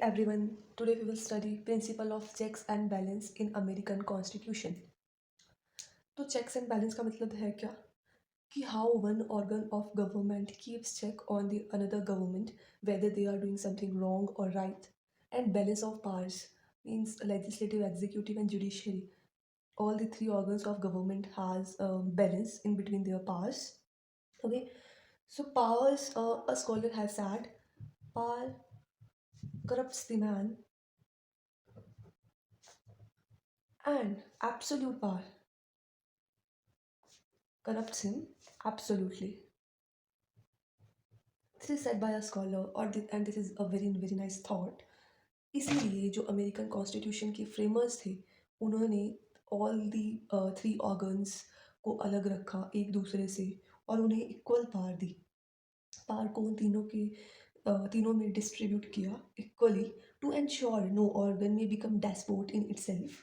everyone, today we will study principle of checks and balance in American Constitution. तो checks and balance का मतलब है क्या कि how one organ of government keeps check on the another government whether they are doing something wrong or right, and balance of powers means legislative, executive and judiciary. All the three organs of government has balance in between their powers. Okay, so powers, a scholar has said, power corrupts the man and absolute power corrupts him absolutely. This is said by a scholar, and this is a very nice thought. इसीलिए जो American constitution के framers थे, उन्होंने all the three organs को अलग रखा एक दूसरे से और उन्हें इक्वल पावर दी। पावर को उन तीनों में डिस्ट्रीब्यूट किया equally to ensure no organ may become despot in itself.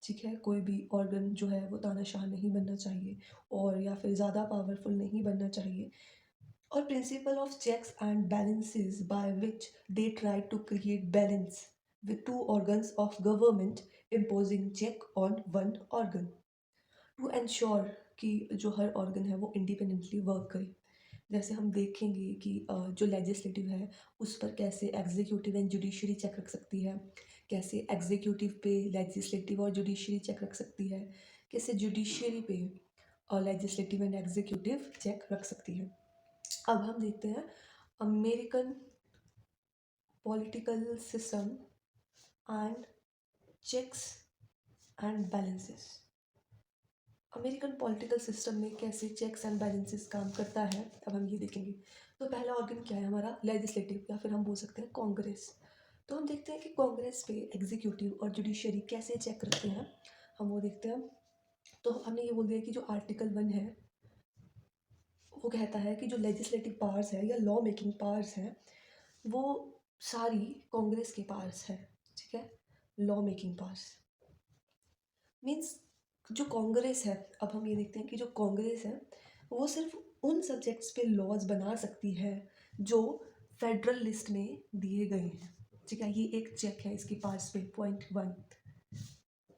ठीक है, कोई भी ऑर्गन जो है वो तानाशाह नहीं बनना चाहिए और या फिर ज़्यादा पावरफुल नहीं बनना चाहिए। और principle of checks and balances by which they try to create balance with two organs of government imposing check on one organ to ensure कि जो हर ऑर्गन है वो इंडिपेंडेंटली वर्क करे। जैसे हम देखेंगे कि जो लेजिस्लेटिव है उस पर कैसे एग्जीक्यूटिव एंड जुडिशरी चेक रख सकती है, कैसे एग्जीक्यूटिव पे लेजिस्लेटिव और जुडिशरी चेक रख सकती है, कैसे जुडिशरी पे लेजिस्लेटिव एंड एग्जीक्यूटिव चेक रख सकती है। अब हम देखते हैं American political system and checks and balances. American political system में कैसे चेक्स एंड बैलेंसेस काम करता है, अब हम ये देखेंगे। तो पहला ऑर्गन क्या है हमारा, लेजिस्लेटिव, या फिर हम बोल सकते हैं कांग्रेस। तो हम देखते हैं कि कांग्रेस पे एग्जीक्यूटिव और जुडिशरी कैसे चेक करते हैं, हम वो देखते हैं। तो हमने ये बोल दिया कि जो आर्टिकल 1 है वो कहता है कि जो लेजिस्लेटिव पावर्स है या लॉ मेकिंग पावर्स हैं वो सारी कांग्रेस के पास है। ठीक है, लॉ मेकिंग पावर्स मीन्स जो कांग्रेस है, अब हम ये देखते हैं कि जो कांग्रेस है वो सिर्फ उन सब्जेक्ट्स पे लॉज बना सकती है जो फेडरल लिस्ट में दिए गए हैं। ठीक है, ये एक चेक है इसके पास पे, पॉइंट 1,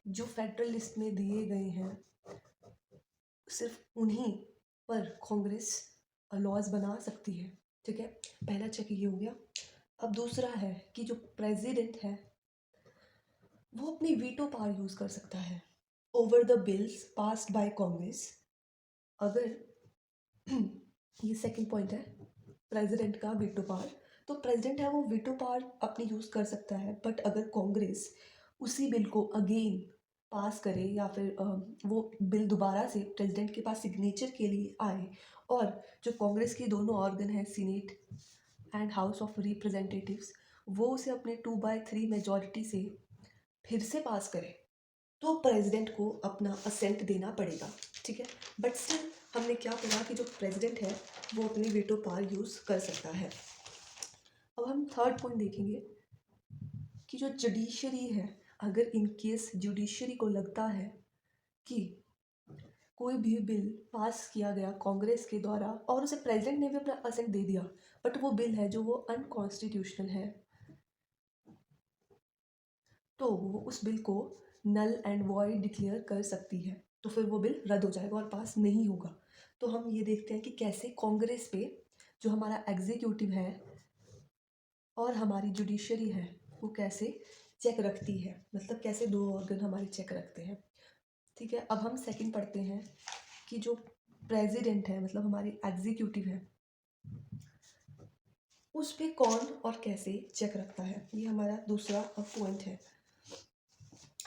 जो फेडरल लिस्ट में दिए गए हैं सिर्फ उन्हीं पर कांग्रेस लॉज बना सकती है। ठीक है, पहला चेक ये हो गया। अब दूसरा है कि जो प्रेसिडेंट है वो अपनी वीटो पावर यूज़ कर सकता है over the bills passed by Congress. अगर ये सेकंड पॉइंट है प्रेसिडेंट का वीटो पावर, तो प्रेसिडेंट है वो वीटो पावर अपनी यूज़ कर सकता है, बट अगर कांग्रेस उसी बिल को अगेन पास करे या फिर वो बिल दोबारा से प्रेसिडेंट के पास सिग्नेचर के लिए आए और जो कांग्रेस के दोनों ऑर्गन हैं senate and house of representatives वो उसे अपने 2/3 मेजॉरिटी से फिर से पास करे, तो प्रेसिडेंट को अपना असेंट देना पड़ेगा। ठीक है, बट स्टिल हमने क्या पढ़ा कि जो प्रेसिडेंट है वो अपनी वीटो पावर यूज़ कर सकता है। अब हम थर्ड पॉइंट देखेंगे कि जो जुडिशरी है, अगर इन केस जुडिशरी को लगता है कि कोई भी बिल पास किया गया कांग्रेस के द्वारा और उसे प्रेसिडेंट ने भी अपना असेंट दे दिया, बट वो बिल है जो वो अनकॉन्स्टिट्यूशनल है, तो वो उस बिल को नल एंड वॉइड डिक्लेयर कर सकती है, तो फिर वो बिल रद्द हो जाएगा और पास नहीं होगा। तो हम ये देखते हैं कि कैसे कांग्रेस पे जो हमारा एग्जीक्यूटिव है और हमारी जुडिशरी है वो कैसे चेक रखती है, मतलब कैसे दो ऑर्गन हमारे चेक रखते हैं। ठीक है, अब हम सेकंड पढ़ते हैं कि जो प्रेसिडेंट है मतलब हमारी एग्जीक्यूटिव है उस पर कौन और कैसे चेक रखता है, ये हमारा दूसरा पॉइंट है।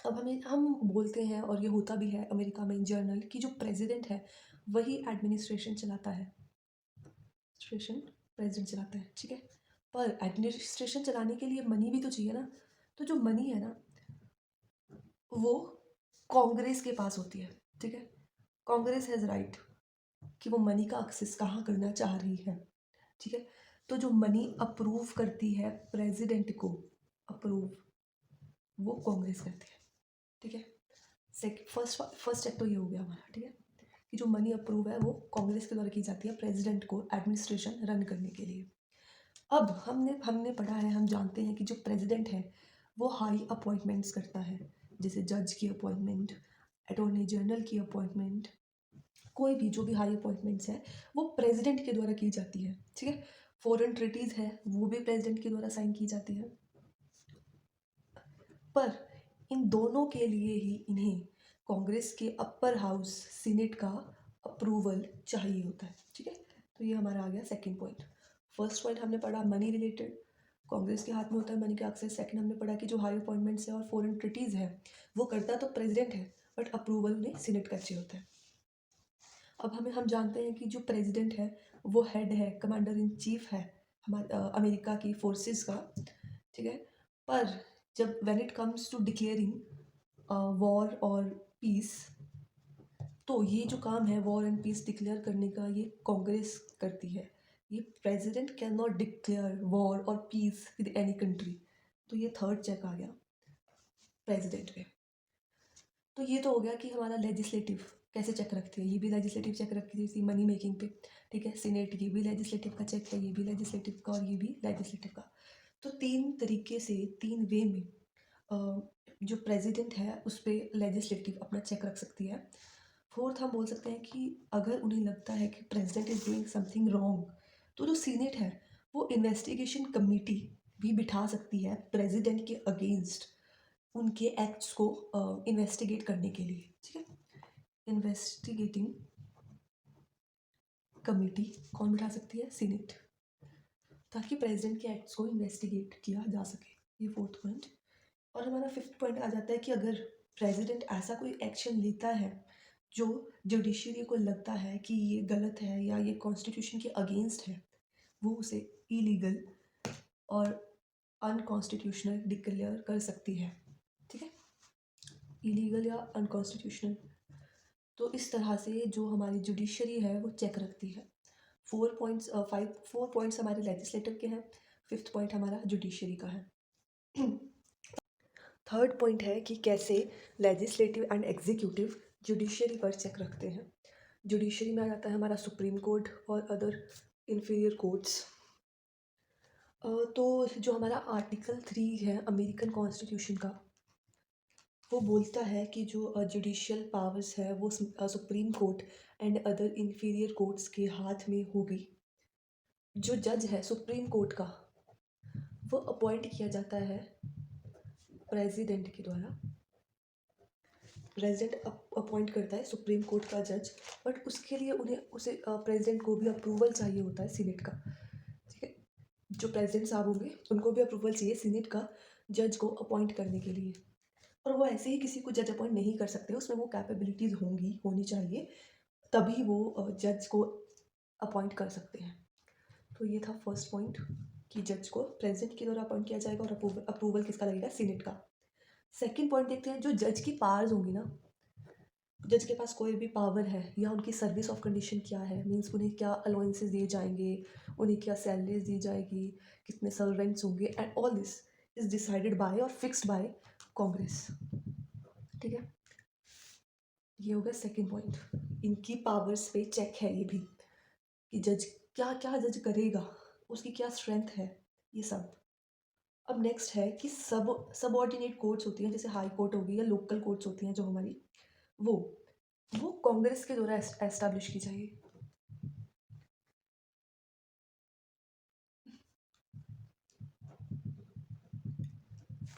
अब हम बोलते हैं और ये होता भी है अमेरिका में इन जनरल कि जो प्रेसिडेंट है वही एडमिनिस्ट्रेशन चलाता है, एडमिनिस्ट्रेशन प्रेसिडेंट चलाता है। ठीक है, पर एडमिनिस्ट्रेशन चलाने के लिए मनी भी तो चाहिए ना, तो जो मनी है ना वो कांग्रेस के पास होती है। ठीक है, कांग्रेस हैज़ राइट कि वो मनी का एक्सेस कहाँ करना चाह रही है। ठीक है, तो जो मनी अप्रूव करती है प्रेसिडेंट को, अप्रूव वो कांग्रेस करती है। ठीक है, फर्स्ट स्टेप तो ये हो गया हमारा। ठीक है, कि जो मनी अप्रूव है वो कांग्रेस के द्वारा की जाती है प्रेसिडेंट को एडमिनिस्ट्रेशन रन करने के लिए। अब हमने हमने पढ़ा है, हम जानते हैं कि जो प्रेसिडेंट है वो हाई अपॉइंटमेंट्स करता है, जैसे जज की अपॉइंटमेंट, अटॉर्नी जनरल की अपॉइंटमेंट, कोई भी जो भी हाई अपॉइंटमेंट्स है वो प्रेसिडेंट के द्वारा की जाती है, ठीक है। फॉरेन ट्रीटीज़ है वो भी प्रेसिडेंट के द्वारा साइन की जाती है। पर इन दोनों के लिए ही इन्हें कांग्रेस के अपर हाउस सीनेट का अप्रूवल चाहिए होता है, ठीक है। तो ये हमारा आ गया सेकंड पॉइंट। फर्स्ट पॉइंट हमने पढ़ा मनी रिलेटेड, कांग्रेस के हाथ में होता है मनी का एक्सेस। सेकंड हमने पढ़ा कि जो हाई अपॉइंटमेंट्स है और फॉरेन ट्रीटीज़ है वो करता तो प्रेसिडेंट है, बट अप्रूवल उन्हें सीनेट का चाहिए होता है। अब हम जानते हैं कि जो प्रेसिडेंट है वो हेड है, कमांडर इन चीफ है हमारे अमेरिका की फोर्सेस का, ठीक है। पर जब when it comes to declaring war और पीस, तो ये जो काम है वॉर एंड पीस डिक्लेयर करने का ये कांग्रेस करती है। ये president can not declare war और पीस विद एनी कंट्री। तो ये थर्ड चेक आ गया प्रेसिडेंट पे। तो ये तो हो गया कि हमारा लेजिस्लेटिव कैसे चेक रखती है, ये भी लेजिस्लेटिव चेक रखती थी मनी मेकिंग पे, ठीक है। सीनेट ये भी लेजिस्लेटिव का चेक है, ये भी लेजिस्लेटिव का और ये भी लेजिस्लेटिव का। तो तीन तरीके से, तीन वे में जो प्रेसिडेंट है उस पर लेजिस्लेटिव अपना चेक रख सकती है। फोर्थ हम बोल सकते हैं कि अगर उन्हें लगता है कि president is doing something wrong, तो जो सीनेट है वो इन्वेस्टिगेशन कमेटी भी बिठा सकती है प्रेसिडेंट के अगेंस्ट उनके एक्ट्स को इन्वेस्टिगेट करने के लिए, ठीक है। इन्वेस्टिगेटिंग कमेटी कौन बिठा सकती है? सीनेट, ताकि प्रेसिडेंट के एक्ट्स को इन्वेस्टिगेट किया जा सके। ये फोर्थ पॉइंट। और हमारा फिफ्थ पॉइंट आ जाता है कि अगर प्रेसिडेंट ऐसा कोई एक्शन लेता है जो जुडिशरी को लगता है कि ये गलत है या ये कॉन्स्टिट्यूशन के अगेंस्ट है, वो उसे इलीगल और अनकॉन्स्टिट्यूशनल डिक्लेयर कर सकती है, ठीक है। इलीगल या अनकॉन्स्टिट्यूशनल। तो इस तरह से जो हमारी जुडिशरी है वो चेक रखती है। 4 पॉइंट्स हमारे लेजिस्लेटिव के हैं, फिफ्थ पॉइंट हमारा जुडिशरी का है। थर्ड पॉइंट है कि कैसे लेजिस्लेटिव एंड एग्जीक्यूटिव जुडिशरी पर चेक रखते हैं। जुडिशरी में आ जाता है हमारा सुप्रीम कोर्ट और अदर इन्फीरियर कोर्ट्स। तो जो हमारा आर्टिकल 3 है अमेरिकन कॉन्स्टिट्यूशन का, वो बोलता है कि जो जुडिशियल पावर्स है वो supreme court and other inferior courts के हाथ में होगी। जो जज है सुप्रीम कोर्ट का वो अपॉइंट किया जाता है प्रेसिडेंट के द्वारा। प्रेसिडेंट अपॉइंट करता है सुप्रीम कोर्ट का जज, बट उसके लिए उसे प्रेसिडेंट को भी अप्रूवल चाहिए होता है सीनेट का, ठीक है। जो प्रेसिडेंट साहब होंगे उनको भी अप्रूवल चाहिए सीनेट का जज को अपॉइंट करने के लिए। और वो ऐसे ही किसी को जज अपॉइंट नहीं कर सकते, उसमें वो कैपेबिलिटीज़ होनी चाहिए, तभी वो जज को अपॉइंट कर सकते हैं। तो ये था फर्स्ट पॉइंट कि जज को प्रेसिडेंट के द्वारा अपॉइंट किया जाएगा और अप्रूवल किसका लगेगा? सीनेट का। सेकंड पॉइंट देखते हैं, जो जज की पावर्स होंगी ना, जज के पास कोई भी पावर है या उनकी सर्विस ऑफ कंडीशन क्या है, मीन्स उन्हें क्या अलाउंसेस दिए जाएंगे, उन्हें क्या सैलरीज दी जाएगी, कितने सर्वेंट्स होंगे, and all this is decided by और फिक्स्ड बाय कांग्रेस, ठीक है। ये हो गया सेकंड पॉइंट। इनकी पावर्स पे चेक है ये भी कि जज क्या क्या जज करेगा, उसकी क्या स्ट्रेंथ है, ये सब। अब नेक्स्ट है कि सबऑर्डिनेट कोर्ट्स होती हैं, जैसे हाई कोर्ट होगी या लोकल कोर्ट्स होती हैं जो हमारी, वो वो कांग्रेस के द्वारा एस्टैब्लिश की जाएगी।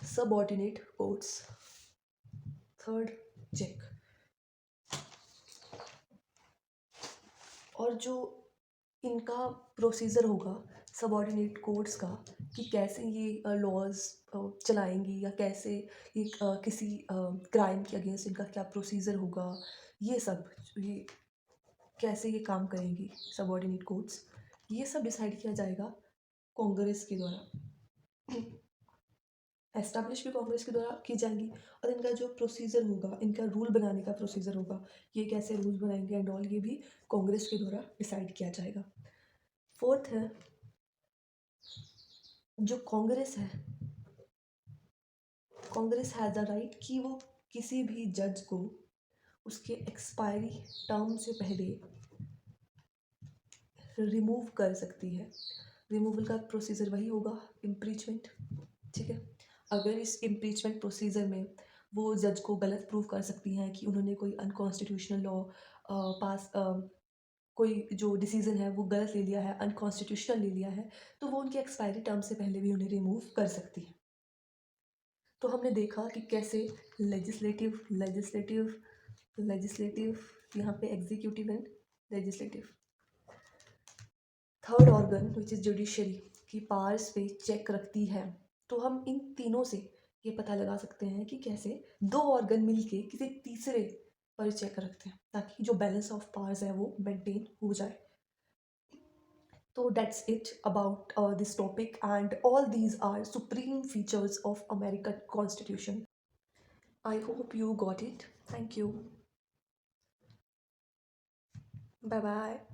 Subordinate courts, third check. और जो इनका प्रोसीजर होगा सबऑर्डिनेट कोर्ट्स का, कि कैसे ये लॉज चलाएंगी या कैसे ये किसी क्राइम के अगेंस्ट इनका क्या प्रोसीजर होगा, ये सब, ये कैसे ये काम करेंगी सबऑर्डिनेट कोर्ट्स, ये सब डिसाइड किया जाएगा कांग्रेस के द्वारा। एस्टैब्लिश भी कांग्रेस के द्वारा की जाएंगी, और इनका जो प्रोसीजर होगा, इनका रूल बनाने का प्रोसीजर होगा, ये कैसे रूल बनाएंगे एंड ऑल, ये भी कांग्रेस के द्वारा डिसाइड किया जाएगा। फोर्थ है, जो कांग्रेस है, कांग्रेस हैज़ द राइट कि वो किसी भी जज को उसके एक्सपायरी टर्म से पहले रिमूव कर सकती है। रिमूवल का प्रोसीजर वही होगा, इम्पीचमेंट। ठीक है, अगर इस इम्पीचमेंट प्रोसीजर में वो जज को गलत प्रूव कर सकती हैं कि उन्होंने कोई अनकॉन्स्टिट्यूशनल लॉ पास कोई जो डिसीजन है वो गलत ले लिया है, अनकॉन्स्टिट्यूशनल ले लिया है, तो वो उनकी एक्सपायरी टर्म से पहले भी उन्हें रिमूव कर सकती है। तो हमने देखा कि कैसे लेजिस्लेटिव लेजिस्लेटिव लेजिस्लेटिव यहाँ पे executive and legislative, third organ which is judiciary की पावर्स पे चेक रखती है। तो हम इन तीनों से ये पता लगा सकते हैं कि कैसे दो ऑर्गन मिलके किसी तीसरे पर चेक रखते हैं ताकि जो बैलेंस ऑफ पावर्स है वो मेंटेन हो जाए। So that's it about this topic, and all these are supreme features of American Constitution. I hope you got it. Thank you. Bye bye.